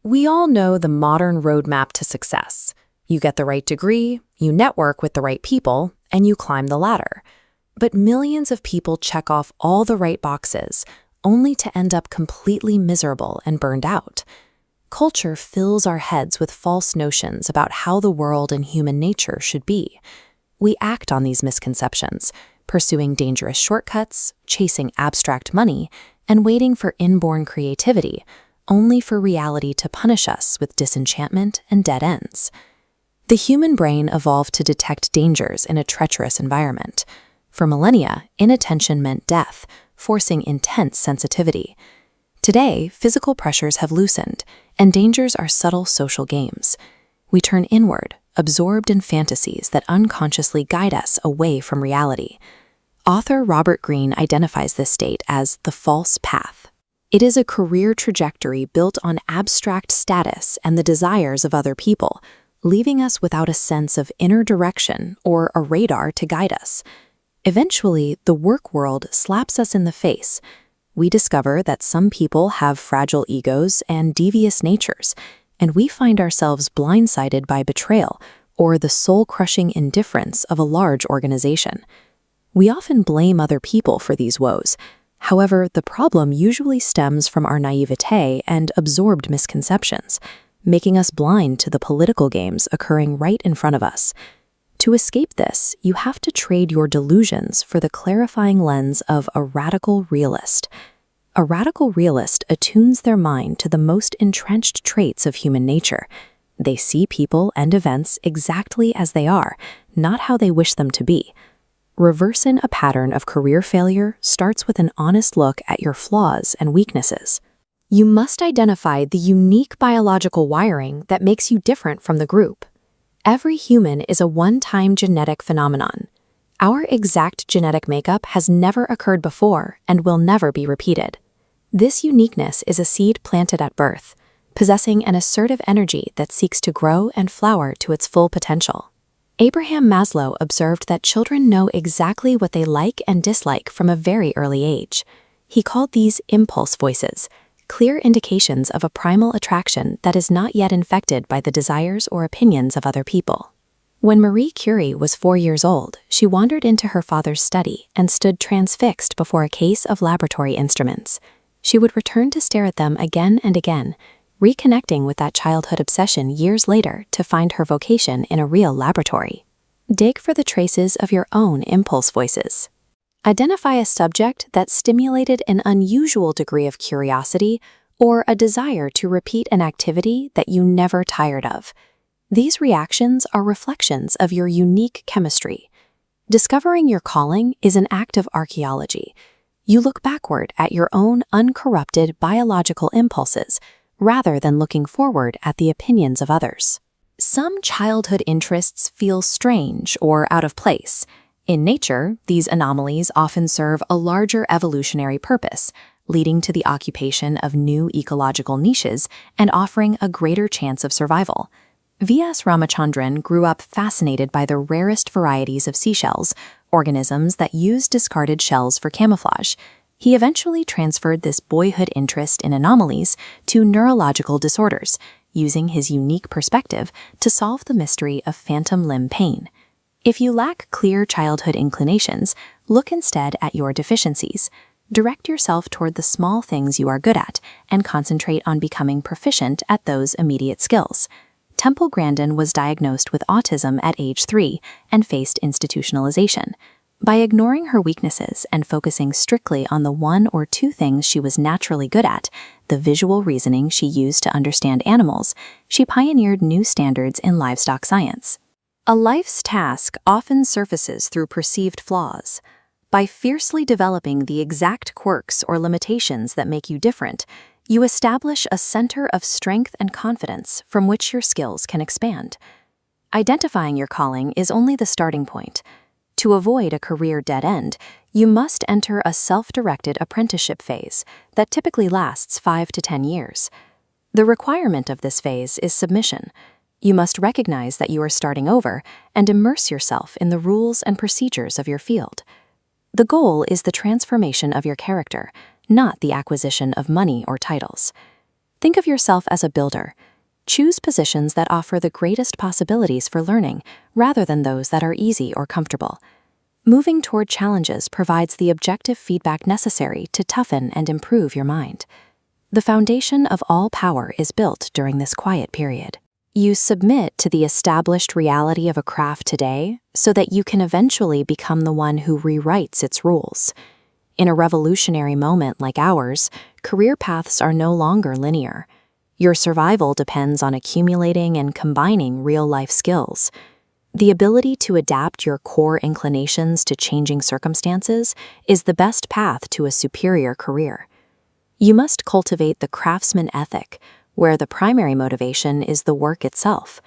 We all know the modern roadmap to success. You get the right degree, you network with the right people, and you climb the ladder. But millions of people check off all the right boxes, only to end up completely miserable and burned out. Culture fills our heads with false notions about how the world and human nature should be. We act on these misconceptions, pursuing dangerous shortcuts, chasing abstract money, and waiting for inborn creativity, only for reality to punish us with disenchantment and dead ends. The human brain evolved to detect dangers in a treacherous environment. For millennia, inattention meant death, forcing intense sensitivity. Today, physical pressures have loosened, and dangers are subtle social games. We turn inward, absorbed in fantasies that unconsciously guide us away from reality. Author Robert Greene identifies this state as the false path. It is a career trajectory built on abstract status and the desires of other people, leaving us without a sense of inner direction or a radar to guide us. Eventually, the work world slaps us in the face. We discover that some people have fragile egos and devious natures, and we find ourselves blindsided by betrayal or the soul-crushing indifference of a large organization. We often blame other people for these woes. However, the problem usually stems from our naivete and absorbed misconceptions, making us blind to the political games occurring right in front of us. To escape this, you have to trade your delusions for the clarifying lens of a radical realist. A radical realist attunes their mind to the most entrenched traits of human nature. They see people and events exactly as they are, not how they wish them to be. Reversing a pattern of career failure starts with an honest look at your flaws and weaknesses. You must identify the unique biological wiring that makes you different from the group. Every human is a one-time genetic phenomenon. Our exact genetic makeup has never occurred before and will never be repeated. This uniqueness is a seed planted at birth, possessing an assertive energy that seeks to grow and flower to its full potential. Abraham Maslow observed that children know exactly what they like and dislike from a very early age. He called these impulse voices, clear indications of a primal attraction that is not yet infected by the desires or opinions of other people. When Marie Curie was 4 years old, she wandered into her father's study and stood transfixed before a case of laboratory instruments. She would return to stare at them again and again, reconnecting with that childhood obsession years later to find her vocation in a real laboratory. Dig for the traces of your own impulse voices. Identify a subject that stimulated an unusual degree of curiosity or a desire to repeat an activity that you never tired of. These reactions are reflections of your unique chemistry. Discovering your calling is an act of archaeology. You look backward at your own uncorrupted biological impulses, rather than looking forward at the opinions of others. Some childhood interests feel strange or out of place. In nature, these anomalies often serve a larger evolutionary purpose, leading to the occupation of new ecological niches and offering a greater chance of survival. V.S. Ramachandran grew up fascinated by the rarest varieties of seashells, organisms that use discarded shells for camouflage. He eventually transferred this boyhood interest in anomalies to neurological disorders, using his unique perspective to solve the mystery of phantom limb pain. If you lack clear childhood inclinations, look instead at your deficiencies. Direct yourself toward the small things you are good at and concentrate on becoming proficient at those immediate skills. Temple Grandin was diagnosed with autism at age 3 and faced institutionalization. By ignoring her weaknesses and focusing strictly on the 1 or 2 things she was naturally good at, the visual reasoning she used to understand animals, she pioneered new standards in livestock science. A life's task often surfaces through perceived flaws. By fiercely developing the exact quirks or limitations that make you different, you establish a center of strength and confidence from which your skills can expand. Identifying your calling is only the starting point. To avoid a career dead end, you must enter a self-directed apprenticeship phase that typically lasts 5 to 10 years. The requirement of this phase is submission. You must recognize that you are starting over and immerse yourself in the rules and procedures of your field. The goal is the transformation of your character, not the acquisition of money or titles. Think of yourself as a builder. Choose positions that offer the greatest possibilities for learning, rather than those that are easy or comfortable. Moving toward challenges provides the objective feedback necessary to toughen and improve your mind. The foundation of all power is built during this quiet period. You submit to the established reality of a craft today so that you can eventually become the one who rewrites its rules. In a revolutionary moment like ours, career paths are no longer linear. Your survival depends on accumulating and combining real-life skills. The ability to adapt your core inclinations to changing circumstances is the best path to a superior career. You must cultivate the craftsman ethic, where the primary motivation is the work itself.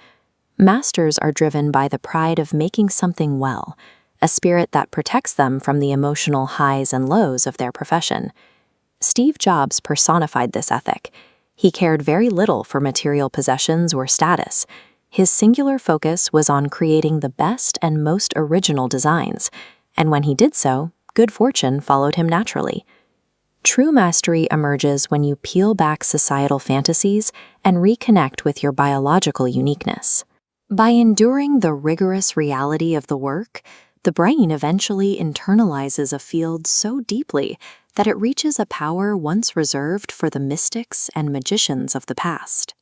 Masters are driven by the pride of making something well, a spirit that protects them from the emotional highs and lows of their profession. Steve Jobs personified this ethic. He cared very little for material possessions or status. His singular focus was on creating the best and most original designs, and when he did so, good fortune followed him naturally. True mastery emerges when you peel back societal fantasies and reconnect with your biological uniqueness. By enduring the rigorous reality of the work, the brain eventually internalizes a field so deeply that it reaches a power once reserved for the mystics and magicians of the past.